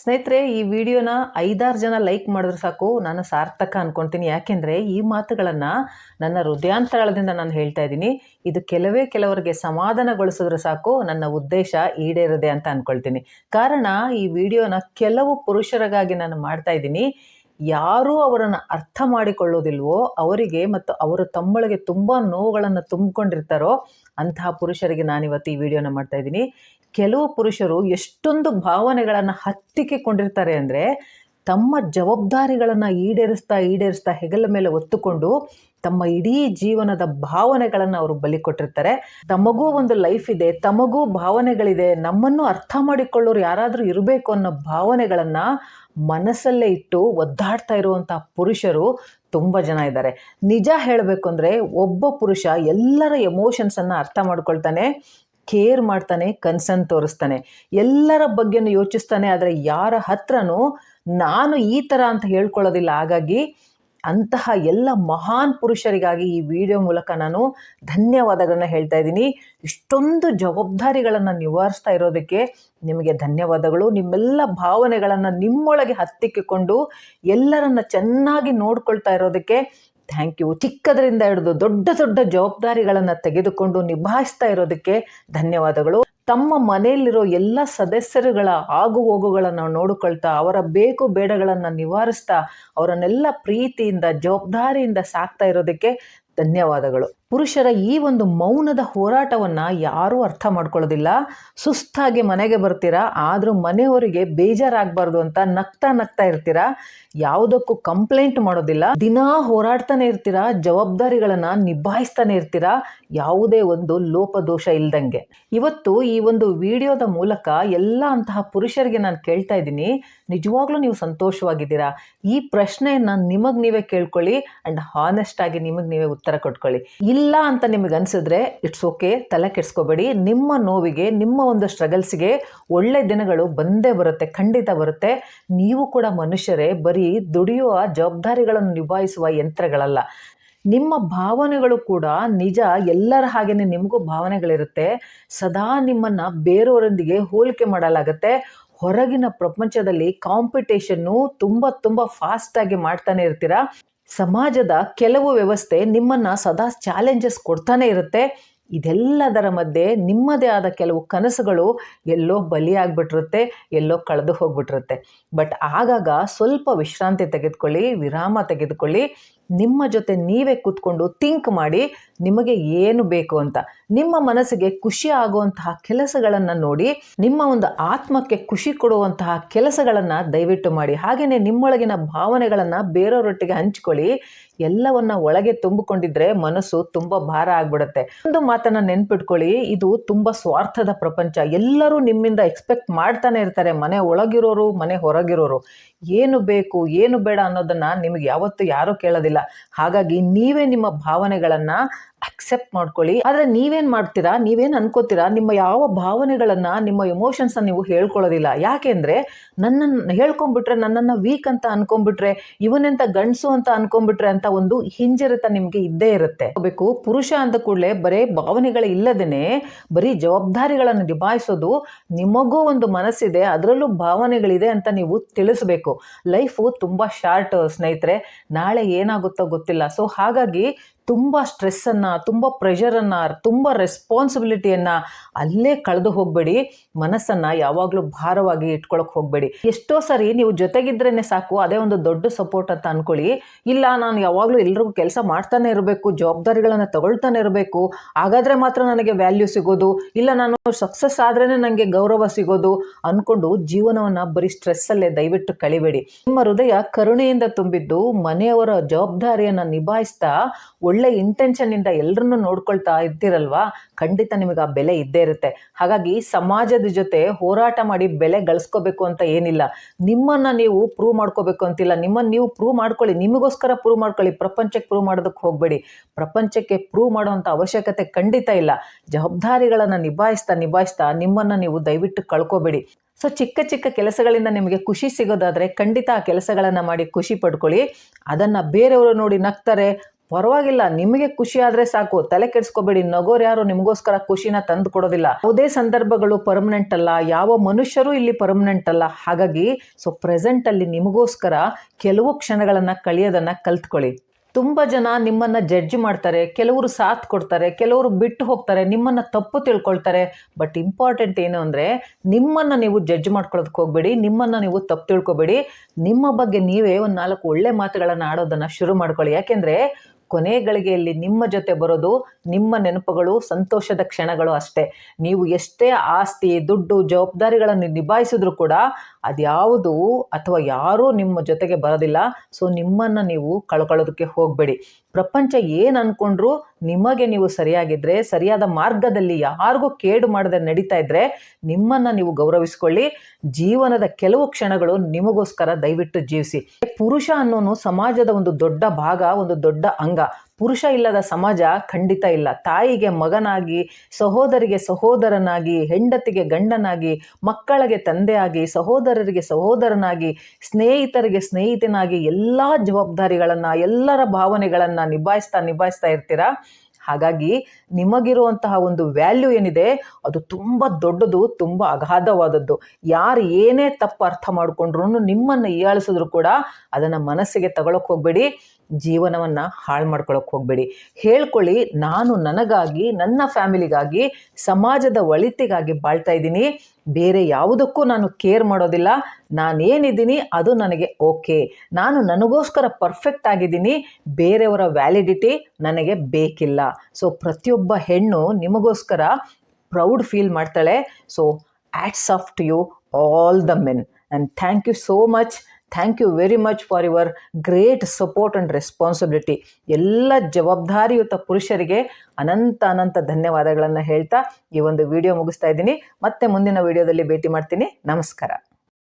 ಸ್ನೇಹಿತರೆ, ಈ ವಿಡಿಯೋನ 5-6 ಜನ ಲೈಕ್ ಮಾಡಿದ್ರೆ ಸಾಕು, ನಾನು ಸಾರ್ಥಕ ಅನ್ಕೊತೀನಿ. ಯಾಕೆಂದರೆ ಈ ಮಾತುಗಳನ್ನು ನನ್ನ ಹೃದಯಾಂತರಾಳದಿಂದ ನಾನು ಹೇಳ್ತಾ ಇದ್ದೀನಿ. ಇದು ಕೆಲವರಿಗೆ ಸಮಾಧಾನಗೊಳಿಸಿದ್ರೆ ಸಾಕು, ನನ್ನ ಉದ್ದೇಶ ಈಡೇರಿದೆ ಅಂತ ಅಂದ್ಕೊಳ್ತೀನಿ. ಕಾರಣ, ಈ ವಿಡಿಯೋನ ಕೆಲವು ಪುರುಷರಿಗಾಗಿ ನಾನು ಮಾಡ್ತಾ ಇದ್ದೀನಿ. ಯಾರೂ ಅವರನ್ನು ಅರ್ಥ ಮಾಡಿಕೊಳ್ಳೋದಿಲ್ವೋ ಅವರಿಗೆ ಮತ್ತು ಅವರು ತಮ್ಮೊಳಗೆ ತುಂಬ ನೋವುಗಳನ್ನು ತುಂಬಿಕೊಂಡಿರ್ತಾರೋ ಅಂತಹ ಪುರುಷರಿಗೆ ನಾನಿವತ್ತು ಈ ವಿಡಿಯೋನ ಮಾಡ್ತಾ ಇದ್ದೀನಿ. ಕೆಲವು ಪುರುಷರು ಎಷ್ಟೊಂದು ಭಾವನೆಗಳನ್ನು ಹತ್ತಿಕ್ಕಿಕೊಂಡಿರ್ತಾರೆ ಅಂದರೆ, ತಮ್ಮ ಜವಾಬ್ದಾರಿಗಳನ್ನು ಈಡೇರಿಸ್ತಾ ಹೆಗಲ ಮೇಲೆ ಹೊತ್ತುಕೊಂಡು ತಮ್ಮ ಇಡೀ ಜೀವನದ ಭಾವನೆಗಳನ್ನು ಅವರು ಬಲಿ ಕೊಟ್ಟಿರ್ತಾರೆ. ತಮಗೂ ಒಂದು ಲೈಫ್ ಇದೆ, ತಮಗೂ ಭಾವನೆಗಳಿದೆ, ನಮ್ಮನ್ನು ಅರ್ಥ ಮಾಡಿಕೊಳ್ಳೋರು ಯಾರಾದರೂ ಇರಬೇಕು ಅನ್ನೋ ಭಾವನೆಗಳನ್ನು ಮನಸ್ಸಲ್ಲೇ ಇಟ್ಟು ಒದ್ದಾಡ್ತಾ ಇರುವಂಥ ಪುರುಷರು ತುಂಬ ಜನ ಇದ್ದಾರೆ. ನಿಜ ಹೇಳಬೇಕು ಅಂದರೆ, ಒಬ್ಬ ಪುರುಷ ಎಲ್ಲರ ಎಮೋಷನ್ಸನ್ನು ಅರ್ಥ ಮಾಡ್ಕೊಳ್ತಾನೆ, ಕೇರ್ ಮಾಡ್ತಾನೆ, ಕನ್ಸರ್ನ್ ತೋರಿಸ್ತಾನೆ, ಎಲ್ಲರ ಬಗ್ಗೆನೂ ಯೋಚಿಸ್ತಾನೆ. ಆದರೆ ಯಾರ ಹತ್ರನೂ ನಾನು ಈ ಥರ ಅಂತ ಹೇಳ್ಕೊಳ್ಳೋದಿಲ್ಲ. ಹಾಗಾಗಿ ಅಂತಹ ಎಲ್ಲ ಮಹಾನ್ ಪುರುಷರಿಗಾಗಿ ಈ ವಿಡಿಯೋ ಮೂಲಕ ನಾನು ಧನ್ಯವಾದಗಳನ್ನ ಹೇಳ್ತಾ ಇದ್ದೀನಿ. ಇಷ್ಟೊಂದು ಜವಾಬ್ದಾರಿಗಳನ್ನು ನಿವಾರಿಸ್ತಾ ಇರೋದಕ್ಕೆ ನಿಮಗೆ ಧನ್ಯವಾದಗಳು. ನಿಮ್ಮೆಲ್ಲ ಭಾವನೆಗಳನ್ನು ನಿಮ್ಮೊಳಗೆ ಹತ್ತಿಕ್ಕಿಕೊಂಡು ಎಲ್ಲರನ್ನ ಚೆನ್ನಾಗಿ ನೋಡ್ಕೊಳ್ತಾ ಇರೋದಕ್ಕೆ ಥ್ಯಾಂಕ್ ಯು. ಚಿಕ್ಕದರಿಂದ ಹಿಡಿದು ದೊಡ್ಡ ಜವಾಬ್ದಾರಿಗಳನ್ನು ತೆಗೆದುಕೊಂಡು ನಿಭಾಯಿಸ್ತಾ ಇರೋದಕ್ಕೆ ಧನ್ಯವಾದಗಳು. ತಮ್ಮ ಮನೆಯಲ್ಲಿರೋ ಎಲ್ಲ ಸದಸ್ಯರುಗಳ ಆಗು ಹೋಗುಗಳನ್ನು ನೋಡಿಕೊಳ್ತಾ, ಅವರ ಬೇಕು ಬೇಡಗಳನ್ನು ನಿವಾರಿಸ್ತಾ, ಅವರನ್ನೆಲ್ಲ ಪ್ರೀತಿಯಿಂದ ಜವಾಬ್ದಾರಿಯಿಂದ ಸಾಕ್ತಾ ಇರೋದಕ್ಕೆ ಧನ್ಯವಾದಗಳು. ಪುರುಷರ ಈ ಒಂದು ಮೌನದ ಹೋರಾಟವನ್ನು ಯಾರೂ ಅರ್ಥ ಮಾಡ್ಕೊಳ್ಳೋದಿಲ್ಲ. ಸುಸ್ತಾಗಿ ಮನೆಗೆ ಬರ್ತೀರಾ, ಆದರೂ ಮನೆಯವರಿಗೆ ಬೇಜಾರಾಗಬಾರ್ದು ಅಂತ ನಗ್ತಾ ಇರ್ತೀರಾ, ಯಾವುದಕ್ಕೂ ಕಂಪ್ಲೇಂಟ್ ಮಾಡೋದಿಲ್ಲ, ದಿನಾ ಹೋರಾಡ್ತಾನೆ ಇರ್ತೀರಾ, ಜವಾಬ್ದಾರಿಗಳನ್ನು ನಿಭಾಯಿಸ್ತಾನೆ ಇರ್ತೀರಾ, ಯಾವುದೇ ಒಂದು ಲೋಪದೋಷ ಇಲ್ದಂಗೆ. ಇವತ್ತು ಈ ಒಂದು ವಿಡಿಯೋದ ಮೂಲಕ ಎಲ್ಲ ಅಂತಹ ಪುರುಷರಿಗೆ ನಾನು ಕೇಳ್ತಾ ಇದ್ದೀನಿ, ನಿಜವಾಗ್ಲೂ ನೀವು ಸಂತೋಷವಾಗಿದ್ದೀರಾ? ಈ ಪ್ರಶ್ನೆಯನ್ನು ನಿಮಗೆ ನೀವೇ ಕೇಳ್ಕೊಳ್ಳಿ ಆ್ಯಂಡ್ ಹಾನೆಸ್ಟ್ ಆಗಿ ನಿಮಗೆ ನೀವೇ ಉತ್ತರ ಕೊಟ್ಕೊಳ್ಳಿ. ಇಲ್ಲ ಅಂತ ನಿಮಗೆ ಅನಿಸಿದ್ರೆ ಇಟ್ಸ್ ಓಕೆ, ತಲೆ ಕೆಡಿಸ್ಕೋಬೇಡಿ. ನಿಮ್ಮ ನೋವಿಗೆ, ನಿಮ್ಮ ಒಂದು ಸ್ಟ್ರಗಲ್ಸ್ಗೆ ಒಳ್ಳೆ ದಿನಗಳು ಬಂದೇ ಬರುತ್ತೆ, ಖಂಡಿತ ಬರುತ್ತೆ. ನೀವು ಕೂಡ ಮನುಷ್ಯರೇ, ಬರೀ ದುಡಿಯುವ ಜವಾಬ್ದಾರಿಗಳನ್ನು ನಿಭಾಯಿಸುವ ಯಂತ್ರಗಳಲ್ಲ. ನಿಮ್ಮ ಭಾವನೆಗಳು ಕೂಡ ನಿಜ, ಎಲ್ಲರ ಹಾಗೆಯೇ ನಿಮಗೂ ಭಾವನೆಗಳಿರುತ್ತೆ. ಸದಾ ನಿಮ್ಮನ್ನು ಬೇರೆಯವರೊಂದಿಗೆ ಹೋಲಿಕೆ ಮಾಡಲಾಗುತ್ತೆ. ಹೊರಗಿನ ಪ್ರಪಂಚದಲ್ಲಿ ಕಾಂಪಿಟೇಷನ್ನು ತುಂಬ ಫಾಸ್ಟಾಗಿ ಮಾಡ್ತಾನೆ ಇರ್ತೀರಾ. ಸಮಾಜದ ಕೆಲವು ವ್ಯವಸ್ಥೆ ನಿಮ್ಮನ್ನು ಸದಾ ಚಾಲೆಂಜಸ್ ಕೊಡ್ತಾನೆ ಇರುತ್ತೆ. ಇದೆಲ್ಲದರ ಮಧ್ಯೆ ನಿಮ್ಮದೇ ಆದ ಕೆಲವು ಕನಸುಗಳು ಎಲ್ಲೋ ಬಲಿಯಾಗ್ಬಿಟ್ಟಿರುತ್ತೆ, ಎಲ್ಲೋ ಕಳೆದು ಹೋಗ್ಬಿಟ್ಟಿರುತ್ತೆ. ಬಟ್ ಆಗಾಗ ಸ್ವಲ್ಪ ವಿಶ್ರಾಂತಿ ತೆಗೆದುಕೊಳ್ಳಿ, ವಿರಾಮ ತೆಗೆದುಕೊಳ್ಳಿ. ನಿಮ್ಮ ಜೊತೆ ನೀವೇ ಕೂತ್ಕೊಂಡು ಥಿಂಕ್ ಮಾಡಿ, ನಿಮಗೆ ಏನು ಬೇಕು ಅಂತ. ನಿಮ್ಮ ಮನಸ್ಸಿಗೆ ಖುಷಿ ಆಗುವಂತಹ ಕೆಲಸಗಳನ್ನು ನೋಡಿ, ನಿಮ್ಮ ಒಂದು ಆತ್ಮಕ್ಕೆ ಖುಷಿ ಕೊಡುವಂತಹ ಕೆಲಸಗಳನ್ನು ದಯವಿಟ್ಟು ಮಾಡಿ. ಹಾಗೆಯೇ ನಿಮ್ಮೊಳಗಿನ ಭಾವನೆಗಳನ್ನು ಬೇರೆಯವರೊಟ್ಟಿಗೆ ಹಂಚ್ಕೊಳ್ಳಿ. ಎಲ್ಲವನ್ನ ಒಳಗೆ ತುಂಬಿಕೊಂಡಿದ್ರೆ ಮನಸ್ಸು ತುಂಬ ಭಾರ ಆಗ್ಬಿಡುತ್ತೆ. ಒಂದು ಮಾತನ್ನ ನೆನ್ಪಿಟ್ಕೊಳ್ಳಿ, ಇದು ತುಂಬ ಸ್ವಾರ್ಥದ ಪ್ರಪಂಚ. ಎಲ್ಲರೂ ನಿಮ್ಮಿಂದ ಎಕ್ಸ್ಪೆಕ್ಟ್ ಮಾಡ್ತಾನೆ ಇರ್ತಾರೆ, ಮನೆ ಒಳಗಿರೋರು, ಮನೆ ಹೊರಗಿರೋರು. ಏನು ಬೇಕು ಏನು ಬೇಡ ಅನ್ನೋದನ್ನು ನಿಮಗೆ ಯಾವತ್ತೂ ಯಾರೂ ಕೇಳೋದಿಲ್ಲ. ಹಾಗಾಗಿ ನೀವೇ ನಿಮ್ಮ ಭಾವನೆಗಳನ್ನು ಅಕ್ಸೆಪ್ಟ್ ಮಾಡ್ಕೊಳ್ಳಿ. ಆದರೆ ನೀವೇನು ಮಾಡ್ತೀರಾ, ನೀವೇನು ಅನ್ಕೋತೀರಾ, ನಿಮ್ಮ ಯಾವ ಭಾವನೆಗಳನ್ನು, ನಿಮ್ಮ ಎಮೋಷನ್ಸನ್ನು ನೀವು ಹೇಳ್ಕೊಳ್ಳೋದಿಲ್ಲ. ಯಾಕೆಂದರೆ ನನ್ನನ್ನು ಹೇಳ್ಕೊಂಡ್ಬಿಟ್ರೆ, ನನ್ನನ್ನು ವೀಕ್ ಅಂತ ಅನ್ಕೊಂಡ್ಬಿಟ್ರೆ, ಇವನೆಂತ ಗಂಡಸು ಅಂತ ಅನ್ಕೊಂಡ್ಬಿಟ್ರೆ ಅಂತ ಒಂದು ಹಿಂಜರಿತ ನಿಮಗೆ ಇದ್ದೇ ಇರುತ್ತೆ. ಬೇಕು ಪುರುಷ ಅಂದ ಕೂಡಲೇ ಬರೀ ಭಾವನೆಗಳೇ ಇಲ್ಲದೇನೆ ಬರೀ ಜವಾಬ್ದಾರಿಗಳನ್ನು ನಿಭಾಯಿಸೋದು. ನಿಮಗೂ ಒಂದು ಮನಸ್ಸಿದೆ, ಅದರಲ್ಲೂ ಭಾವನೆಗಳಿದೆ ಅಂತ ನೀವು ತಿಳಿಸ್ಬೇಕು. ಲೈಫು ತುಂಬ ಶಾರ್ಟ್ ಸ್ನೇಹಿತರೆ, ನಾಳೆ ಏನಾಗುತ್ತೋ ಗೊತ್ತಿಲ್ಲ. ಸೊ ಹಾಗಾಗಿ ತುಂಬ ಸ್ಟ್ರೆಸ್ಸನ್ನು, ತುಂಬ ಪ್ರೆಷರನ್ನು, ತುಂಬ ರೆಸ್ಪಾನ್ಸಿಬಿಲಿಟಿಯನ್ನು ಅಲ್ಲೇ ಕಳೆದು ಹೋಗಬೇಡಿ. ಮನಸ್ಸನ್ನು ಯಾವಾಗಲೂ ಭಾರವಾಗಿ ಇಟ್ಕೊಳಕ್ಕೆ ಹೋಗಬೇಡಿ. ಎಷ್ಟೋ ಸರಿ ನೀವು ಜೊತೆಗಿದ್ರೇ ಸಾಕು, ಅದೇ ಒಂದು ದೊಡ್ಡ ಸಪೋರ್ಟ್ ಅಂತ ಅಂದ್ಕೊಳ್ಳಿ. ಇಲ್ಲ, ನಾನು ಯಾವಾಗಲೂ ಎಲ್ರಿಗೂ ಕೆಲಸ ಮಾಡ್ತಾನೆ ಇರಬೇಕು, ಜವಾಬ್ದಾರಿಗಳನ್ನು ತಗೊಳ್ತಾನೆ ಇರಬೇಕು, ಹಾಗಾದರೆ ಮಾತ್ರ ನನಗೆ ವ್ಯಾಲ್ಯೂ ಸಿಗೋದು, ಇಲ್ಲ ನಾನು ಸಕ್ಸಸ್ ಆದ್ರೇ ನನಗೆ ಗೌರವ ಸಿಗೋದು ಅಂದ್ಕೊಂಡು ಜೀವನವನ್ನು ಬರೀ ಸ್ಟ್ರೆಸ್ಸಲ್ಲೇ ದಯವಿಟ್ಟು ಕಳಿಬೇಡಿ. ನಿಮ್ಮ ಹೃದಯ ಕರುಣೆಯಿಂದ ತುಂಬಿದ್ದು, ಮನೆಯವರ ಜವಾಬ್ದಾರಿಯನ್ನು ನಿಭಾಯಿಸ್ತಾ ಒಳ್ಳೆ ಇಂಟೆನ್ಷನ್ನಿಂದ ಎಲ್ಲರನ್ನೂ ನೋಡ್ಕೊಳ್ತಾ ಇರ್ತೀರಲ್ವಾ, ಖಂಡಿತ ನಿಮಗೆ ಆ ಬೆಲೆ ಇದ್ದೇ ಇರುತ್ತೆ. ಹಾಗಾಗಿ ಸಮಾಜದ ಜೊತೆ ಹೋರಾಟ ಮಾಡಿ ಬೆಲೆ ಗಳಿಸ್ಕೋಬೇಕು ಅಂತ ಏನಿಲ್ಲ. ನಿಮ್ಮನ್ನು ನೀವು ಪ್ರೂವ್ ಮಾಡ್ಕೋಬೇಕು ಅಂತಿಲ್ಲ. ನಿಮ್ಮನ್ನು ನೀವು ಪ್ರೂವ್ ಮಾಡ್ಕೊಳ್ಳಿ, ನಿಮಗೋಸ್ಕರ ಪ್ರೂವ್ ಮಾಡ್ಕೊಳ್ಳಿ. ಪ್ರಪಂಚಕ್ಕೆ ಪ್ರೂವ್ ಮಾಡೋದಕ್ಕೆ ಹೋಗಬೇಡಿ. ಪ್ರಪಂಚಕ್ಕೆ ಪ್ರೂವ್ ಮಾಡುವಂಥ ಅವಶ್ಯಕತೆ ಖಂಡಿತ ಇಲ್ಲ. ಜವಾಬ್ದಾರಿಗಳನ್ನು ನಿಭಾಯಿಸ್ತಾ ನಿಮ್ಮನ್ನು ನೀವು ದಯವಿಟ್ಟು ಕಳ್ಕೋಬೇಡಿ. ಸೊ ಚಿಕ್ಕ ಕೆಲಸಗಳಿಂದ ನಿಮಗೆ ಖುಷಿ ಸಿಗೋದಾದರೆ ಖಂಡಿತ ಆ ಕೆಲಸಗಳನ್ನು ಮಾಡಿ ಖುಷಿ ಪಡ್ಕೊಳ್ಳಿ. ಅದನ್ನು ಬೇರೆಯವರು ನೋಡಿ ನಗ್ತಾರೆ, ಪರವಾಗಿಲ್ಲ, ನಿಮಗೆ ಖುಷಿ ಆದರೆ ಸಾಕು, ತಲೆ ಕೆಡಿಸ್ಕೋಬೇಡಿ. ನಗೋರು ಯಾರು ನಿಮಗೋಸ್ಕರ ಖುಷಿನ ತಂದು ಕೊಡೋದಿಲ್ಲ. ಯಾವುದೇ ಸಂದರ್ಭಗಳು ಪರ್ಮನೆಂಟ್ ಅಲ್ಲ, ಯಾವ ಮನುಷ್ಯರು ಇಲ್ಲಿ ಪರ್ಮನೆಂಟ್ ಅಲ್ಲ. ಹಾಗಾಗಿ ಪ್ರೆಸೆಂಟಲ್ಲಿ ನಿಮಗೋಸ್ಕರ ಕೆಲವು ಕ್ಷಣಗಳನ್ನು ಕಳೆಯೋದನ್ನು ಕಲ್ತ್ಕೊಳ್ಳಿ. ತುಂಬ ಜನ ನಿಮ್ಮನ್ನು ಜಡ್ಜ್ ಮಾಡ್ತಾರೆ, ಕೆಲವರು ಸಾಥ್ ಕೊಡ್ತಾರೆ, ಕೆಲವರು ಬಿಟ್ಟು ಹೋಗ್ತಾರೆ, ನಿಮ್ಮನ್ನು ತಪ್ಪು ತಿಳ್ಕೊಳ್ತಾರೆ. ಬಟ್ ಇಂಪಾರ್ಟೆಂಟ್ ಏನು ಅಂದರೆ, ನಿಮ್ಮನ್ನು ನೀವು ಜಡ್ಜ್ ಮಾಡ್ಕೊಳ್ಳೋದಕ್ಕೆ ಹೋಗಬೇಡಿ, ನಿಮ್ಮನ್ನು ನೀವು ತಪ್ಪು ತಿಳ್ಕೊಬೇಡಿ. ನಿಮ್ಮ ಬಗ್ಗೆ ನೀವೇ ಒಂದು 4 ಒಳ್ಳೆ ಮಾತುಗಳನ್ನು ಆಡೋದನ್ನು ಶುರು ಮಾಡ್ಕೊಳ್ಳಿ. ಯಾಕೆಂದರೆ ಕೊನೆ ಗಳಿಗೆಯಲ್ಲಿ ನಿಮ್ಮ ಜೊತೆ ಬರೋದು ನಿಮ್ಮ ನೆನಪುಗಳು, ಸಂತೋಷದ ಕ್ಷಣಗಳು ಅಷ್ಟೇ. ನೀವು ಎಷ್ಟೇ ಆಸ್ತಿ, ದುಡ್ಡು, ಜವಾಬ್ದಾರಿಗಳನ್ನು ನಿಭಾಯಿಸಿದ್ರು ಕೂಡ ಅದ್ಯಾವುದು ಅಥವಾ ಯಾರೂ ನಿಮ್ಮ ಜೊತೆಗೆ ಬರೋದಿಲ್ಲ. ನಿಮ್ಮನ್ನು ನೀವು ಕಳ್ಕೊಳ್ಳೋದಕ್ಕೆ ಹೋಗಬೇಡಿ. ಪ್ರಪಂಚ ಏನು ಅಂದ್ಕೊಂಡ್ರು ನಿಮಗೆ ನೀವು ಸರಿಯಾಗಿದ್ದರೆ, ಸರಿಯಾದ ಮಾರ್ಗದಲ್ಲಿ ಯಾರಿಗೂ ಕೇಡು ಮಾಡದೆ ನಡೀತಾ ಇದ್ದರೆ ನಿಮ್ಮನ್ನು ನೀವು ಗೌರವಿಸ್ಕೊಳ್ಳಿ. ಜೀವನದ ಕೆಲವು ಕ್ಷಣಗಳು ನಿಮಗೋಸ್ಕರ ದಯವಿಟ್ಟು ಜೀವಿಸಿ. ಪುರುಷ ಅನ್ನೋನು ಸಮಾಜದ ಒಂದು ದೊಡ್ಡ ಭಾಗ, ಒಂದು ದೊಡ್ಡ ಅಂಗ. ಪುರುಷ ಇಲ್ಲದ ಸಮಾಜ ಖಂಡಿತ ಇಲ್ಲ. ತಾಯಿಗೆ ಮಗನಾಗಿ, ಸಹೋದರಿಗೆ ಸಹೋದರನಾಗಿ, ಹೆಂಡತಿಗೆ ಗಂಡನಾಗಿ, ಮಕ್ಕಳಿಗೆ ತಂದೆಯಾಗಿ, ಸಹೋದರರಿಗೆ ಸಹೋದರನಾಗಿ, ಸ್ನೇಹಿತರಿಗೆ ಸ್ನೇಹಿತನಾಗಿ ಎಲ್ಲ ಜವಾಬ್ದಾರಿಗಳನ್ನು, ಎಲ್ಲರ ಭಾವನೆಗಳನ್ನು ನಿಭಾಯಿಸ್ತಾ ಇರ್ತೀರಾ. ಹಾಗಾಗಿ ನಿಮಗಿರುವಂತಹ ಒಂದು ವ್ಯಾಲ್ಯೂ ಏನಿದೆ ಅದು ತುಂಬ ದೊಡ್ಡದು, ತುಂಬ ಅಗಾಧವಾದದ್ದು. ಯಾರು ಏನೇ ತಪ್ಪು ಅರ್ಥ ಮಾಡಿಕೊಂಡ್ರು, ನಿಮ್ಮನ್ನು ಹೀಯಾಳಿಸಿದ್ರು ಕೂಡ ಅದನ್ನು ಮನಸ್ಸಿಗೆ ತಗೊಳಕ್ಕೆ ಹೋಗಬೇಡಿ, ಜೀವನವನ್ನು ಹಾಳು ಮಾಡ್ಕೊಳಕ್ಕೆ ಹೋಗಬೇಡಿ. ಹೇಳ್ಕೊಳ್ಳಿ, ನಾನು ನನಗಾಗಿ, ನನ್ನ ಫ್ಯಾಮಿಲಿಗಾಗಿ, ಸಮಾಜದ ಒಳಿತಿಗಾಗಿ ಬಾಳ್ತಾ ಇದ್ದೀನಿ, ಬೇರೆ ಯಾವುದಕ್ಕೂ ನಾನು ಕೇರ್ ಮಾಡೋದಿಲ್ಲ. ನಾನೇನಿದ್ದೀನಿ ಅದು ನನಗೆ ಓಕೆ, ನಾನು ನನಗೋಸ್ಕರ ಪರ್ಫೆಕ್ಟ್ ಆಗಿದ್ದೀನಿ, ಬೇರೆಯವರ ವ್ಯಾಲಿಡಿಟಿ ನನಗೆ ಬೇಕಿಲ್ಲ. ಪ್ರತಿಯೊಬ್ಬ ಹೆಣ್ಣು ನಿಮಗೋಸ್ಕರ ಪ್ರೌಡ್ ಫೀಲ್ ಮಾಡ್ತಾಳೆ. Hats off to you all the men, and thank you so much. Thank you very much for your great support and responsibility. ಎಲ್ಲ ಜವಾಬ್ದಾರಿಯುತ ಪುರುಷರಿಗೆ ಅನಂತ ಧನ್ಯವಾದಗಳನ್ನು ಹೇಳ್ತಾ ಈ ಒಂದು ವಿಡಿಯೋ ಮುಗಿಸ್ತಾ ಇದ್ದೀನಿ. ಮತ್ತೆ ಮುಂದಿನ ವಿಡಿಯೋದಲ್ಲಿ ಭೇಟಿ ಮಾಡ್ತೀನಿ. ನಮಸ್ಕಾರ.